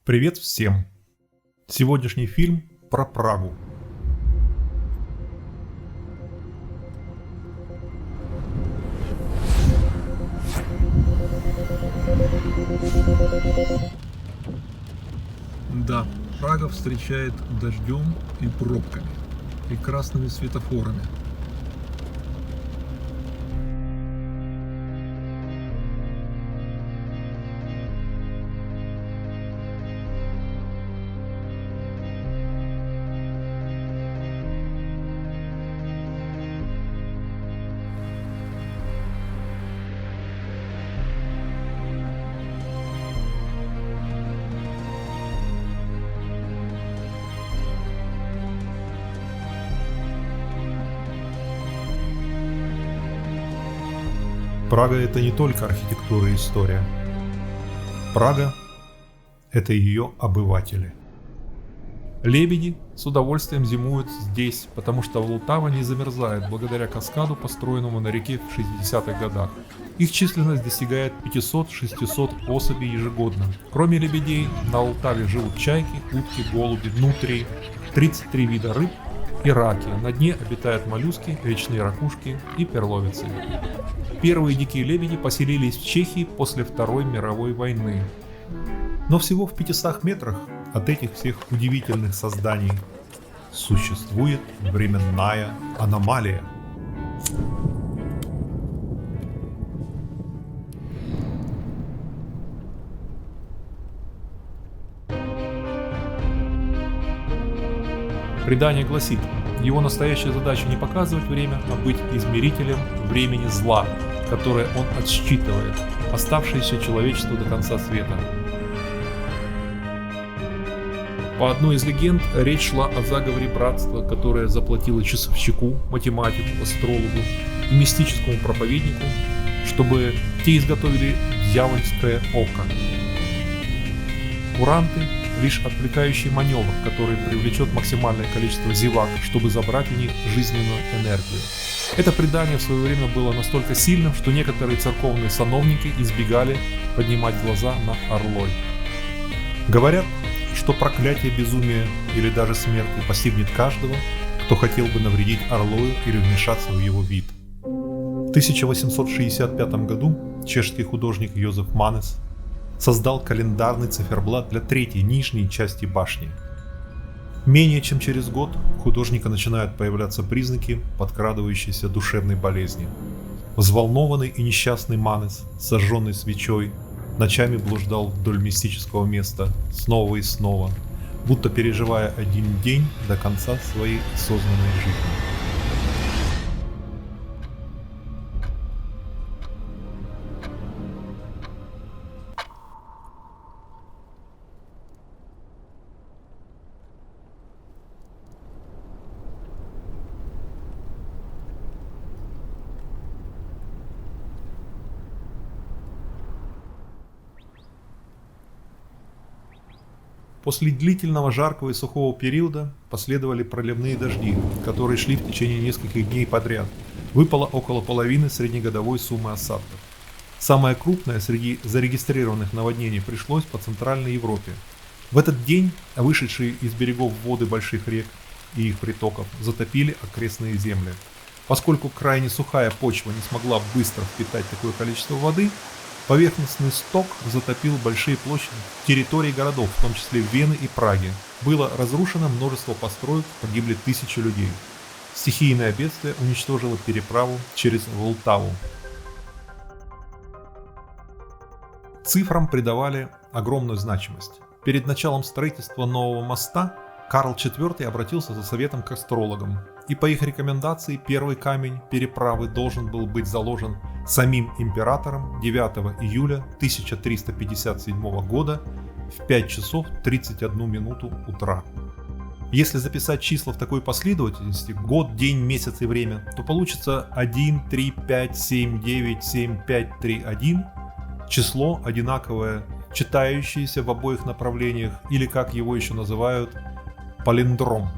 Привет всем! Сегодняшний фильм про Прагу. Да, Прага встречает дождем и пробками, и красными светофорами. Прага – это не только архитектура и история. Прага – это ее обыватели. Лебеди с удовольствием зимуют здесь, потому что Влтава не замерзает благодаря каскаду, построенному на реке в 60-х годах. Их численность достигает 500-600 особей ежегодно. Кроме лебедей, на Влтаве живут чайки, утки, голуби, нутрии, 33 вида рыб и раки. На дне обитают моллюски, речные ракушки и перловицы. Первые дикие лебеди поселились в Чехии после Второй мировой войны. Но всего в 500 метрах от этих всех удивительных созданий существует временная аномалия. Предание гласит, его настоящая задача не показывать время, а быть измерителем времени зла, которое он отсчитывает, оставшееся человечеству до конца света. По одной из легенд, речь шла о заговоре братства, которое заплатило часовщику, математику, астрологу и мистическому проповеднику, чтобы те изготовили дьявольское око. Куранты – лишь отвлекающий маневр, который привлечет максимальное количество зевак, чтобы забрать у них жизненную энергию. Это предание в свое время было настолько сильным, что некоторые церковные сановники избегали поднимать глаза над Орлой. Говорят, что проклятие безумия или даже смерти постигнет каждого, кто хотел бы навредить Орлою или вмешаться в его вид. В 1865 году чешский художник Йозеф Манес создал календарный циферблат для третьей нижней части башни. Менее чем через год у художника начинают появляться признаки подкрадывающейся душевной болезни. Взволнованный и несчастный Манес, сожженный свечой, ночами блуждал вдоль мистического места снова и снова, будто переживая один день до конца своей осознанной жизни. После длительного жаркого и сухого периода последовали проливные дожди, которые шли в течение нескольких дней подряд. Выпало около половины среднегодовой суммы осадков. Самое крупное среди зарегистрированных наводнений пришлось по Центральной Европе. В этот день вышедшие из берегов воды больших рек и их притоков затопили окрестные земли. Поскольку крайне сухая почва не смогла быстро впитать такое количество воды, поверхностный сток затопил большие площади территорий городов, в том числе Вены и Праги. Было разрушено множество построек, погибли тысячи людей. Стихийное бедствие уничтожило переправу через Влтаву. Цифрам придавали огромную значимость. Перед началом строительства нового моста Карл IV обратился за советом к астрологам, и по их рекомендации первый камень переправы должен был быть заложен самим императором 9 июля 1357 года в 5 часов 31 минуту утра. Если записать числа в такой последовательности, год, день, месяц и время, то получится 1, 3, 5, 7, 9, 7, 5, 3, 1, число одинаковое, читающееся в обоих направлениях, или как его еще называют, палиндром.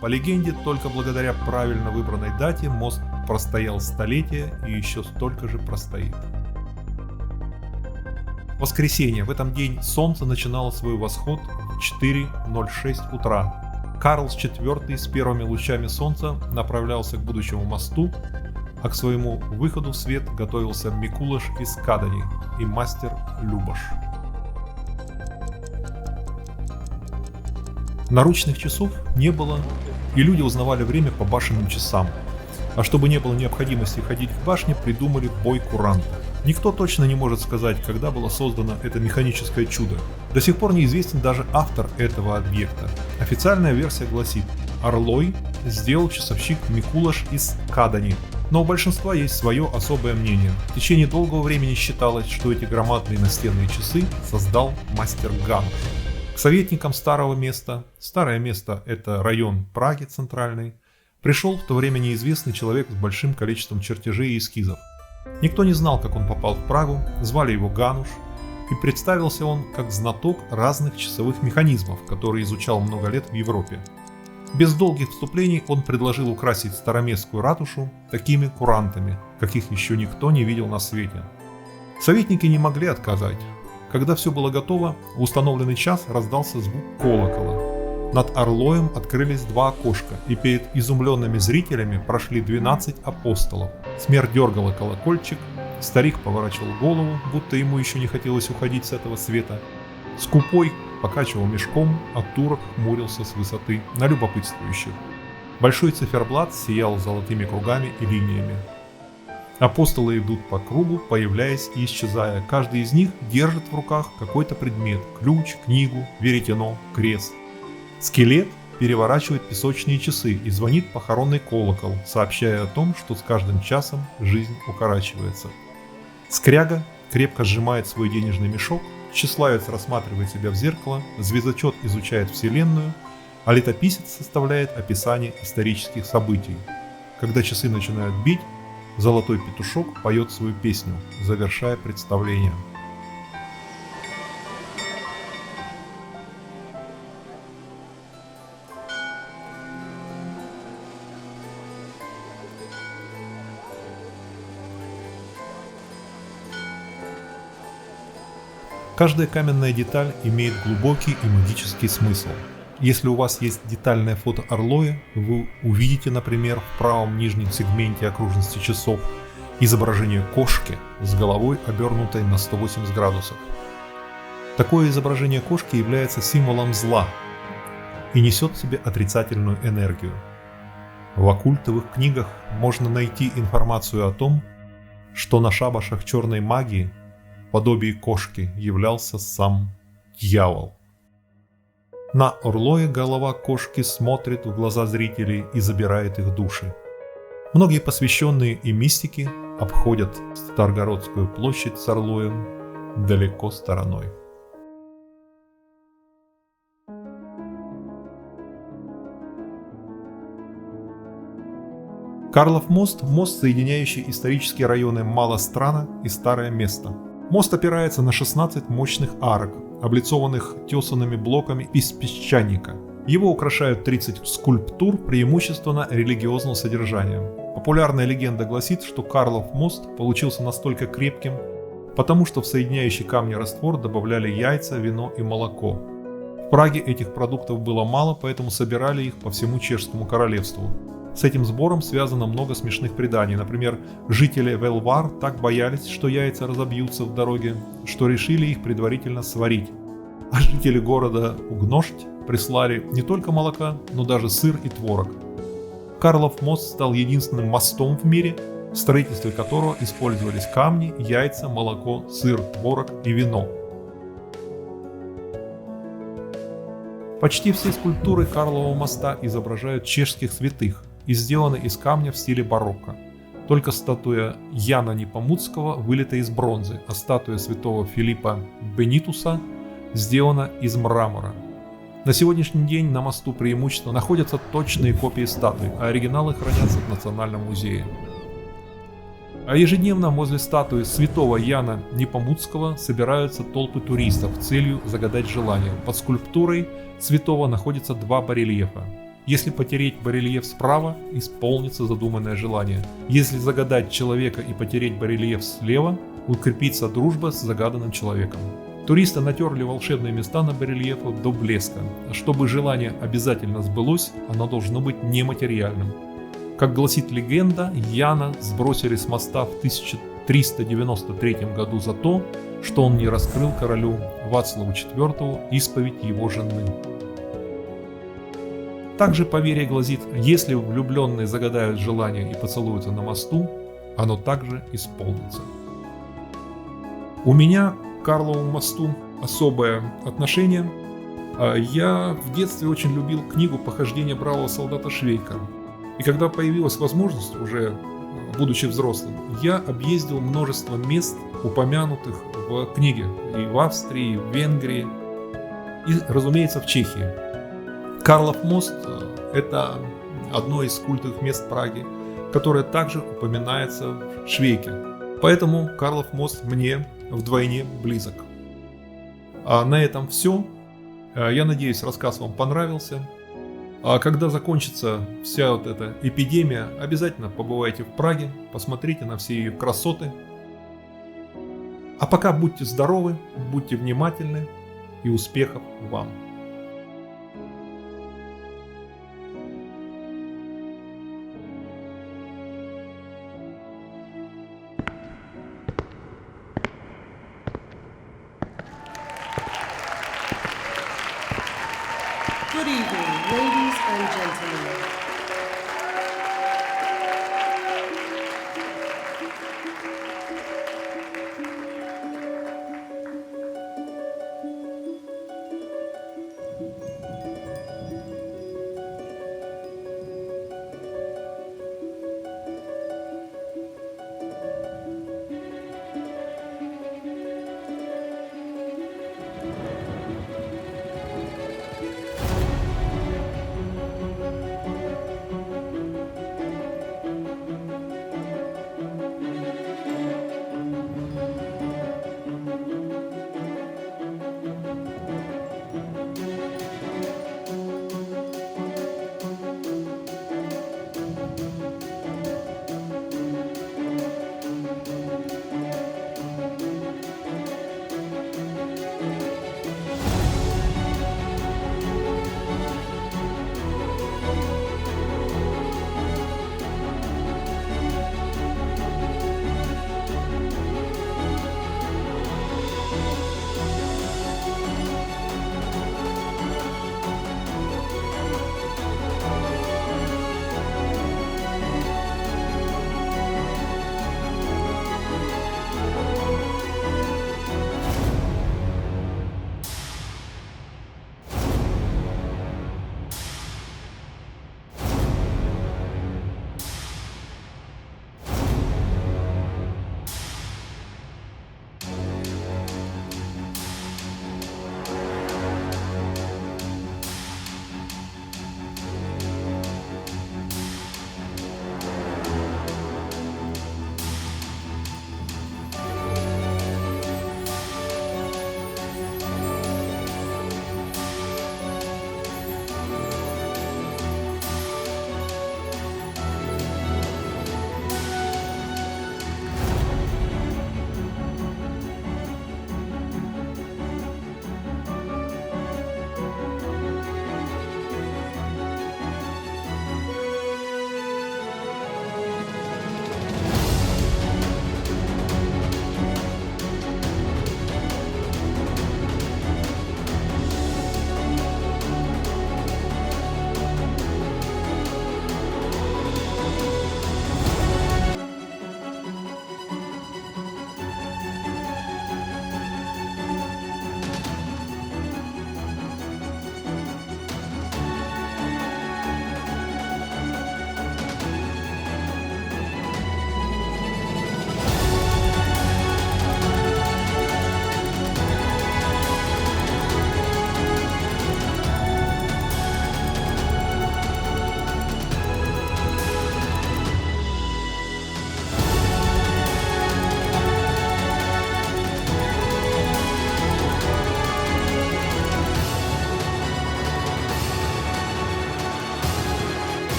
По легенде, только благодаря правильно выбранной дате мост простоял столетия и еще столько же простоит. Воскресенье. В этом день солнце начинало свой восход в 4:06 утра. Карлс IV с первыми лучами солнца направлялся к будущему мосту, а к своему выходу в свет готовился Микулаш из Кадани и мастер Любаш. Наручных часов не было, и люди узнавали время по башенным часам. А чтобы не было необходимости ходить к башне, придумали бой куранта. Никто точно не может сказать, когда было создано это механическое чудо. До сих пор неизвестен даже автор этого объекта. Официальная версия гласит: Орлой сделал часовщик Микулаш из Кадани. Но у большинства есть свое особое мнение. В течение долгого времени считалось, что эти громадные настенные часы создал мастер Гануш. К советникам старого места, старое место — это район Праги центральный, пришел в то время неизвестный человек с большим количеством чертежей и эскизов. Никто не знал, как он попал в Прагу, звали его Гануш, и представился он как знаток разных часовых механизмов, которые изучал много лет в Европе. Без долгих вступлений он предложил украсить староместскую ратушу такими курантами, каких еще никто не видел на свете. Советники не могли отказать. Когда все было готово, в установленный час раздался звук колокола. Над Орлоем открылись два окошка, и перед изумленными зрителями прошли 12 апостолов. Смерть дергала колокольчик, старик поворачивал голову, будто ему еще не хотелось уходить с этого света. Скупой покачивал мешком, а турок хмурился с высоты на любопытствующих. Большой циферблат сиял золотыми кругами и линиями. Апостолы идут по кругу, появляясь и исчезая. Каждый из них держит в руках какой-то предмет: ключ, книгу, веретено, крест. Скелет переворачивает песочные часы и звонит похоронный колокол, сообщая о том, что с каждым часом жизнь укорачивается. Скряга крепко сжимает свой денежный мешок, тщеславец рассматривает себя в зеркало, звездочет изучает Вселенную, а летописец составляет описание исторических событий. Когда часы начинают бить, золотой петушок поет свою песню, завершая представление. Каждая каменная деталь имеет глубокий и магический смысл. Если у вас есть детальное фото Орлоя, вы увидите, например, в правом нижнем сегменте окружности часов изображение кошки с головой, обернутой на 180 градусов. Такое изображение кошки является символом зла и несет в себе отрицательную энергию. В оккультовых книгах можно найти информацию о том, что на шабашах черной магии в подобии кошки являлся сам дьявол. На Орлое голова кошки смотрит в глаза зрителей и забирает их души. Многие посвященные и мистики обходят Старгородскую площадь с Орлоем далеко стороной. Карлов мост – мост, соединяющий исторические районы Малострана и Старое Место. Мост опирается на 16 мощных арок, облицованных тесанными блоками из песчаника. Его украшают 30 скульптур преимущественно религиозного содержания. Популярная легенда гласит, что Карлов мост получился настолько крепким, потому что в соединяющий камни раствор добавляли яйца, вино и молоко. В Праге этих продуктов было мало, поэтому собирали их по всему Чешскому королевству. С этим сбором связано много смешных преданий. Например, жители Велвар так боялись, что яйца разобьются в дороге, что решили их предварительно сварить. А жители города Угношт прислали не только молока, но даже сыр и творог. Карлов мост стал единственным мостом в мире, в строительстве которого использовались камни, яйца, молоко, сыр, творог и вино. Почти все скульптуры Карлова моста изображают чешских святых и сделаны из камня в стиле барокко. Только статуя Яна Непомуцкого вылита из бронзы, а статуя святого Филиппа Бенитуса сделана из мрамора. На сегодняшний день на мосту преимущественно находятся точные копии статуй, а оригиналы хранятся в Национальном музее. А ежедневно возле статуи святого Яна Непомуцкого собираются толпы туристов с целью загадать желание. Под скульптурой святого находятся два барельефа. Если потереть барельеф справа, исполнится задуманное желание. Если загадать человека и потереть барельеф слева, укрепится дружба с загаданным человеком. Туристы натерли волшебные места на барельефах до блеска. Чтобы желание обязательно сбылось, оно должно быть нематериальным. Как гласит легенда, Яна сбросили с моста в 1393 году за то, что он не раскрыл королю Вацлаву IV исповедь его жены. Также поверье гласит, если влюбленные загадают желание и поцелуются на мосту, оно также исполнится. У меня к Карловому мосту особое отношение. Я в детстве очень любил книгу «Похождения бравого солдата Швейка». И когда появилась возможность, уже будучи взрослым, я объездил множество мест, упомянутых в книге. И в Австрии, и в Венгрии, и, разумеется, в Чехии. Карлов мост – это одно из культовых мест Праги, которое также упоминается в Швейке. Поэтому Карлов мост мне вдвойне близок. А на этом все. Я надеюсь, рассказ вам понравился. А когда закончится вся вот эта эпидемия, обязательно побывайте в Праге, посмотрите на все ее красоты. А пока будьте здоровы, будьте внимательны и успехов вам!